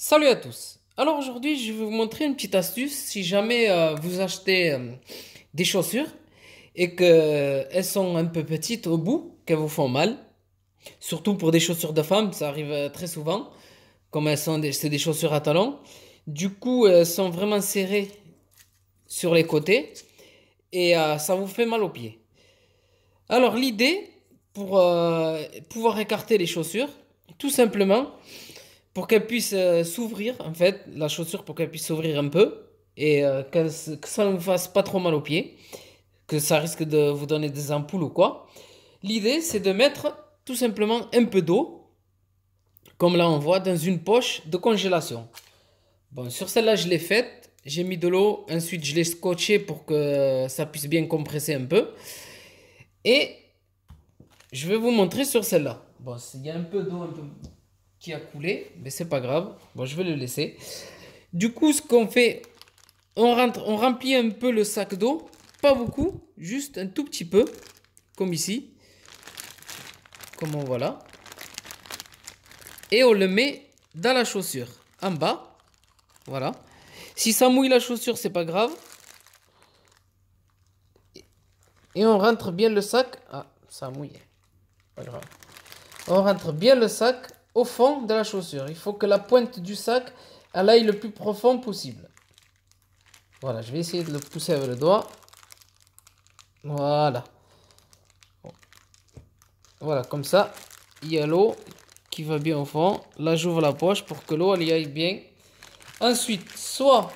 Salut à tous. Alors aujourd'hui, je vais vous montrer une petite astuce si jamais vous achetez des chaussures et que elles sont un peu petites au bout, qu'elles vous font mal. Surtout pour des chaussures de femmes, ça arrive très souvent, comme c'est des chaussures à talons. Du coup, elles sont vraiment serrées sur les côtés et ça vous fait mal aux pieds. Alors l'idée pour pouvoir écarter les chaussures, tout simplement, pour qu'elle puisse s'ouvrir, en fait, la chaussure pour qu'elle puisse s'ouvrir un peu et que ça ne vous fasse pas trop mal aux pieds, que ça risque de vous donner des ampoules ou quoi. L'idée, c'est de mettre tout simplement un peu d'eau, comme là on voit, dans une poche de congélation. Bon, sur celle-là, je l'ai faite. J'ai mis de l'eau, ensuite je l'ai scotché pour que ça puisse bien compresser un peu. Et je vais vous montrer sur celle-là. Bon, il y a un peu d'eau qui a coulé, mais c'est pas grave. Bon, je vais le laisser. Du coup, ce qu'on fait, on remplit un peu le sac d'eau, pas beaucoup, juste un tout petit peu, comme ici, comme on voit là. Et on le met dans la chaussure, en bas, voilà. Si ça mouille la chaussure, c'est pas grave. Et on rentre bien le sac. Ah, ça a mouillé, pas grave. On rentre bien le sac au fond de la chaussure. Il faut que la pointe du sac elle aille le plus profond possible. Voilà, je vais essayer de le pousser avec le doigt. Voilà. Voilà, comme ça, il y a l'eau qui va bien au fond. Là, j'ouvre la poche pour que l'eau elle y aille bien. Ensuite, soit,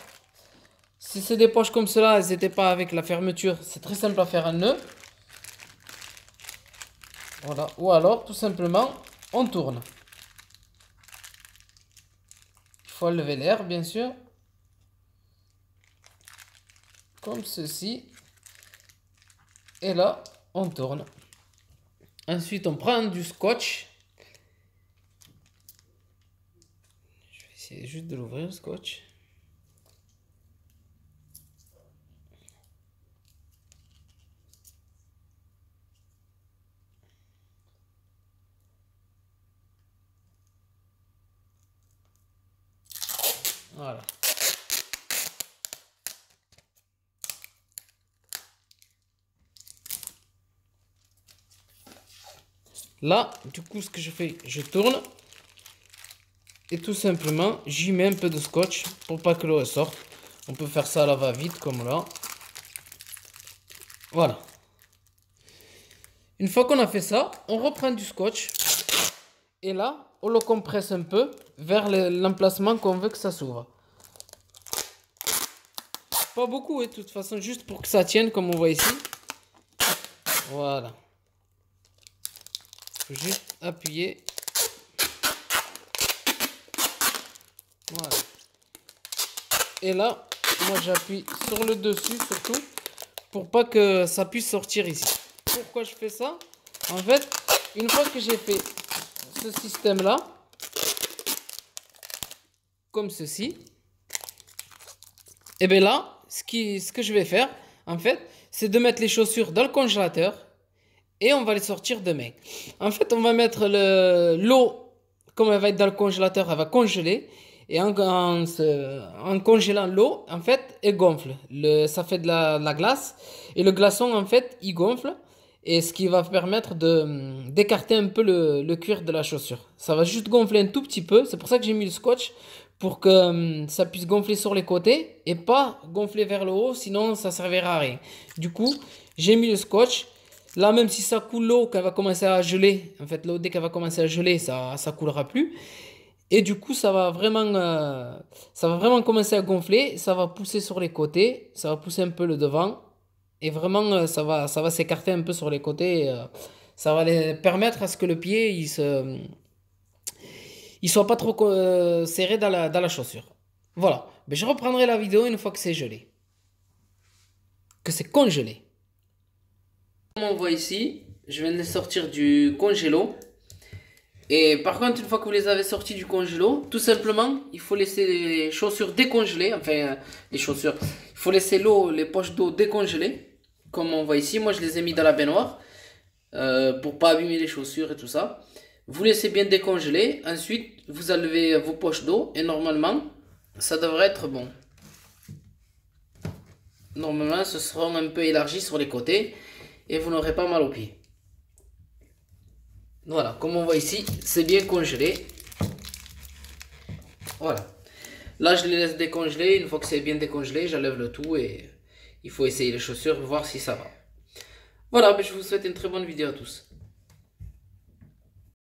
si c'est des poches comme cela, elles n'étaient pas avec la fermeture, c'est très simple à faire un nœud. Voilà, ou alors, tout simplement, on tourne. Il faut lever l'air, bien sûr. Comme ceci. Et là, on tourne. Ensuite, on prend du scotch. Je vais essayer juste de l'ouvrir, le scotch. Voilà. Là, du coup, ce que je fais, je tourne. Et tout simplement, j'y mets un peu de scotch pour pas que l'eau sorte. On peut faire ça à la va-vite, comme là. Voilà. Une fois qu'on a fait ça, on reprend du scotch. Et là, on le compresse un peu vers l'emplacement qu'on veut que ça s'ouvre. Pas beaucoup, de toute façon, juste pour que ça tienne, comme on voit ici. Voilà. Faut juste appuyer. Voilà. Et là, moi j'appuie sur le dessus surtout pour pas que ça puisse sortir ici. Pourquoi je fais ça? En fait, une fois que j'ai fait ce système-là, comme ceci, et bien là, ce que je vais faire, en fait, c'est de mettre les chaussures dans le congélateur et on va les sortir demain. En fait, on va mettre l'eau, comme elle va être dans le congélateur, elle va congeler. Et en congélant l'eau, en fait, elle gonfle. Ça fait de la glace. Et le glaçon, en fait, il gonfle. Et ce qui va permettre d'écarter un peu le cuir de la chaussure. Ça va juste gonfler un tout petit peu. C'est pour ça que j'ai mis le scotch. Pour que ça puisse gonfler sur les côtés. Et pas gonfler vers le haut. Sinon, ça ne servira à rien. Du coup, j'ai mis le scotch. Là, même si ça coule l'eau, qu'elle va commencer à geler. En fait, l'eau, dès qu'elle va commencer à geler, ça coulera plus. Et du coup, ça va vraiment commencer à gonfler, ça va pousser sur les côtés, ça va pousser un peu le devant, et vraiment, ça va s'écarter un peu sur les côtés. Ça va les permettre à ce que le pied, il soit pas trop serré dans la chaussure. Voilà. Mais je reprendrai la vidéo une fois que c'est gelé, que c'est congelé. Comme on voit ici, je viens de sortir du congélo. Et par contre, une fois que vous les avez sortis du congélo, tout simplement, il faut laisser les chaussures décongelées, enfin les chaussures, il faut laisser l'eau, les poches d'eau décongelées, comme on voit ici. Moi, je les ai mis dans la baignoire pour pas abîmer les chaussures et tout ça. Vous laissez bien décongeler. Ensuite, vous enlevez vos poches d'eau et normalement, ça devrait être bon. Normalement, ce sera un peu élargi sur les côtés et vous n'aurez pas mal aux pieds. Voilà, comme on voit ici, c'est bien congelé. Voilà. Là, je les laisse décongeler. Une fois que c'est bien décongelé, j'enlève le tout et il faut essayer les chaussures, voir si ça va. Voilà, je vous souhaite une très bonne vidéo à tous.